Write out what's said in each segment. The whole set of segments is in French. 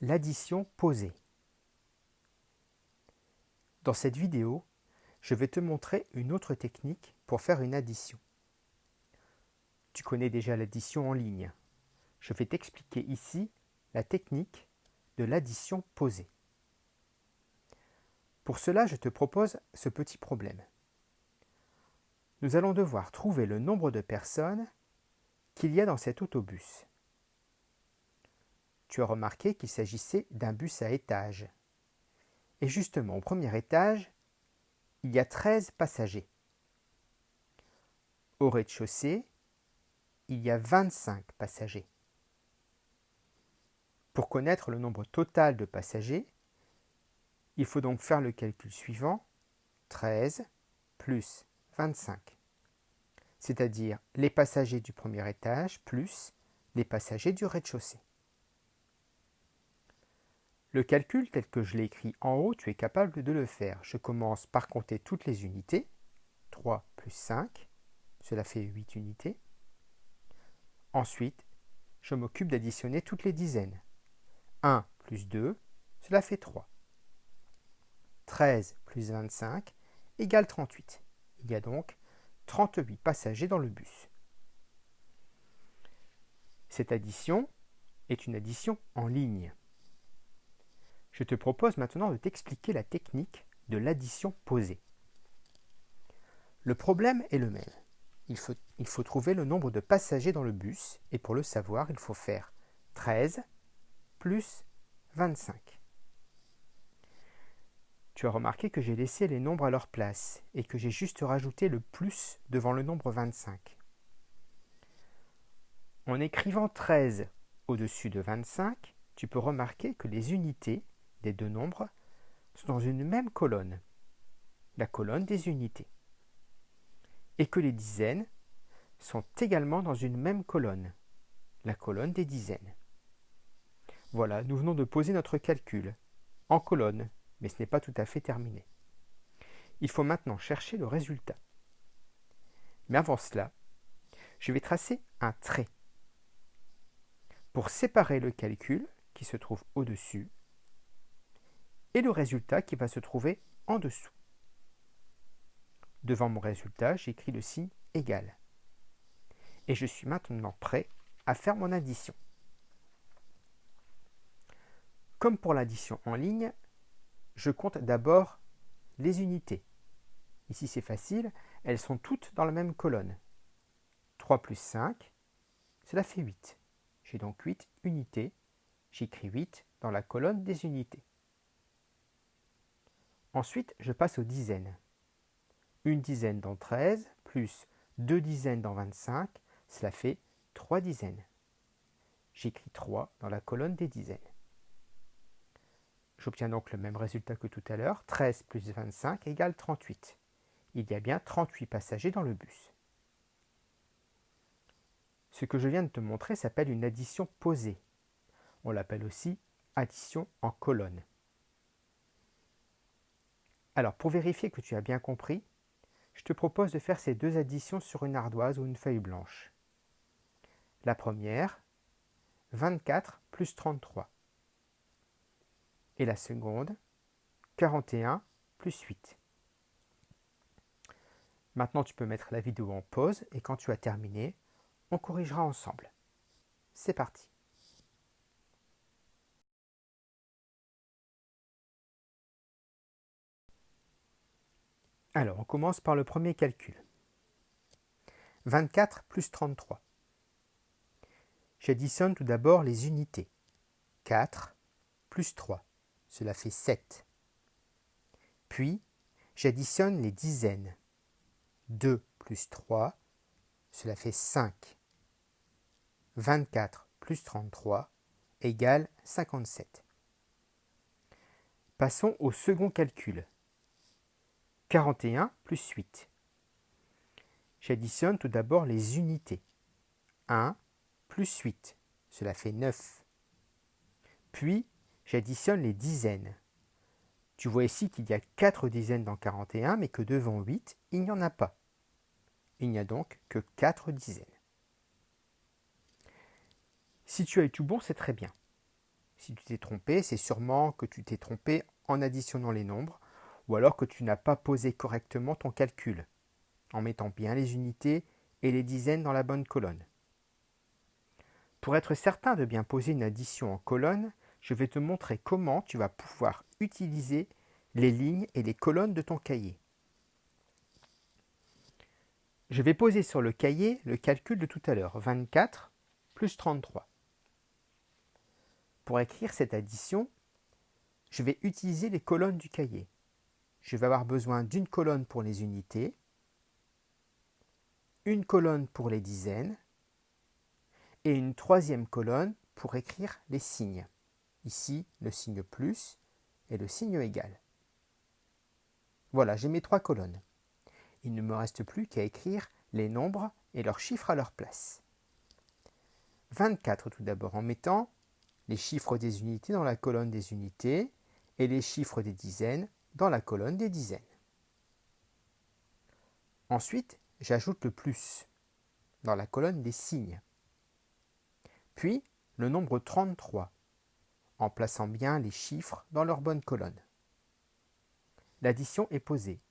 l'addition posée. Dans cette vidéo, je vais te montrer une autre technique pour faire une addition. Tu connais déjà l'addition en ligne. Je vais t'expliquer ici la technique de l'addition posée. Pour cela, je te propose ce petit problème. Nous allons devoir trouver le nombre de personnes qu'il y a dans cet autobus. Tu as remarqué qu'il s'agissait d'un bus à étages. Et justement, au premier étage, il y a 13 passagers. Au rez-de-chaussée, il y a 25 passagers. Pour connaître le nombre total de passagers, il faut donc faire le calcul suivant, 13 plus 25, c'est-à-dire les passagers du premier étage plus les passagers du rez-de-chaussée. Le calcul tel que je l'ai écrit en haut, tu es capable de le faire. Je commence par compter toutes les unités. 3 plus 5, cela fait 8 unités. Ensuite, je m'occupe d'additionner toutes les dizaines. 1 plus 2, cela fait 3. 13 plus 25 égale 38. Il y a donc 38 passagers dans le bus. Cette addition est une addition en ligne. Je te propose maintenant de t'expliquer la technique de l'addition posée. Le problème est le même. Il faut trouver le nombre de passagers dans le bus et pour le savoir, il faut faire 13 plus 25. Tu as remarqué que j'ai laissé les nombres à leur place et que j'ai juste rajouté le plus devant le nombre 25. En écrivant 13 au-dessus de 25, tu peux remarquer que les unités des deux nombres sont dans une même colonne, la colonne des unités, et que les dizaines sont également dans une même colonne, la colonne des dizaines. Voilà, nous venons de poser notre calcul en colonne, mais ce n'est pas tout à fait terminé. Il faut maintenant chercher le résultat. Mais avant cela, je vais tracer un trait pour séparer le calcul qui se trouve au-dessus et le résultat qui va se trouver en dessous. Devant mon résultat, j'écris le signe égal. Et je suis maintenant prêt à faire mon addition. Comme pour l'addition en ligne, je compte d'abord les unités. Ici c'est facile, elles sont toutes dans la même colonne. 3 plus 5, cela fait 8. J'ai donc 8 unités. J'écris 8 dans la colonne des unités. Ensuite, je passe aux dizaines. Une dizaine dans 13, plus 2 dizaines dans 25, cela fait 3 dizaines. J'écris 3 dans la colonne des dizaines. J'obtiens donc le même résultat que tout à l'heure, 13 plus 25 égale 38. Il y a bien 38 passagers dans le bus. Ce que je viens de te montrer s'appelle une addition posée. On l'appelle aussi addition en colonne. Alors, pour vérifier que tu as bien compris, je te propose de faire ces deux additions sur une ardoise ou une feuille blanche. La première, 24 plus 33. Et la seconde, 41 plus 8. Maintenant, tu peux mettre la vidéo en pause et quand tu as terminé, on corrigera ensemble. C'est parti. Alors, on commence par le premier calcul. 24 plus 33. J'additionne tout d'abord les unités. 4 plus 3, cela fait 7. Puis, j'additionne les dizaines. 2 plus 3, cela fait 5. 24 plus 33 égale 57. Passons au second calcul. 41 plus 8. J'additionne tout d'abord les unités. 1 plus 8, cela fait 9. Puis, j'additionne les dizaines. Tu vois ici qu'il y a 4 dizaines dans 41, mais que devant 8, il n'y en a pas. Il n'y a donc que 4 dizaines. Si tu as eu tout bon, c'est très bien. Si tu t'es trompé, c'est sûrement que tu t'es trompé en additionnant les nombres, ou alors que tu n'as pas posé correctement ton calcul, en mettant bien les unités et les dizaines dans la bonne colonne. Pour être certain de bien poser une addition en colonne, je vais te montrer comment tu vas pouvoir utiliser les lignes et les colonnes de ton cahier. Je vais poser sur le cahier le calcul de tout à l'heure, 24 plus 33. Pour écrire cette addition, je vais utiliser les colonnes du cahier. Je vais avoir besoin d'une colonne pour les unités, une colonne pour les dizaines et une troisième colonne pour écrire les signes. Ici, le signe plus et le signe égal. Voilà, j'ai mes 3 colonnes. Il ne me reste plus qu'à écrire les nombres et leurs chiffres à leur place. 24 tout d'abord en mettant les chiffres des unités dans la colonne des unités et les chiffres des dizaines dans la colonne des dizaines. Ensuite, j'ajoute le plus dans la colonne des signes. Puis, le nombre 33 en plaçant bien les chiffres dans leur bonne colonne. L'addition est posée.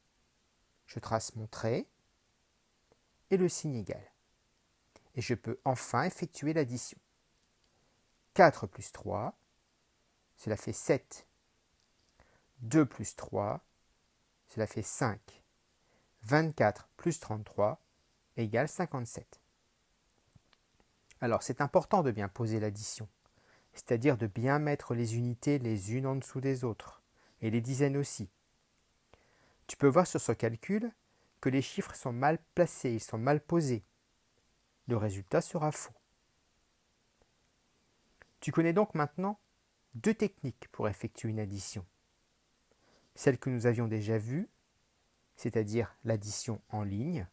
Je trace mon trait et le signe égal. Et je peux enfin effectuer l'addition. 4 plus 3, cela fait 7. 2 plus 3, cela fait 5. 24 plus 33 égale 57. Alors c'est important de bien poser l'addition, c'est-à-dire de bien mettre les unités les unes en dessous des autres, et les dizaines aussi. Tu peux voir sur ce calcul que les chiffres sont mal placés, ils sont mal posés. Le résultat sera faux. Tu connais donc maintenant 2 techniques pour effectuer une addition. Celle que nous avions déjà vue, c'est-à-dire l'addition en ligne.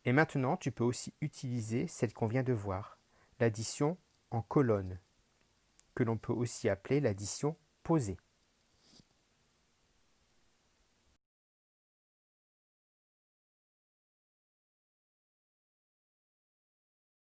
Et maintenant, tu peux aussi utiliser celle qu'on vient de voir, l'addition en colonne, que l'on peut aussi appeler l'addition posée.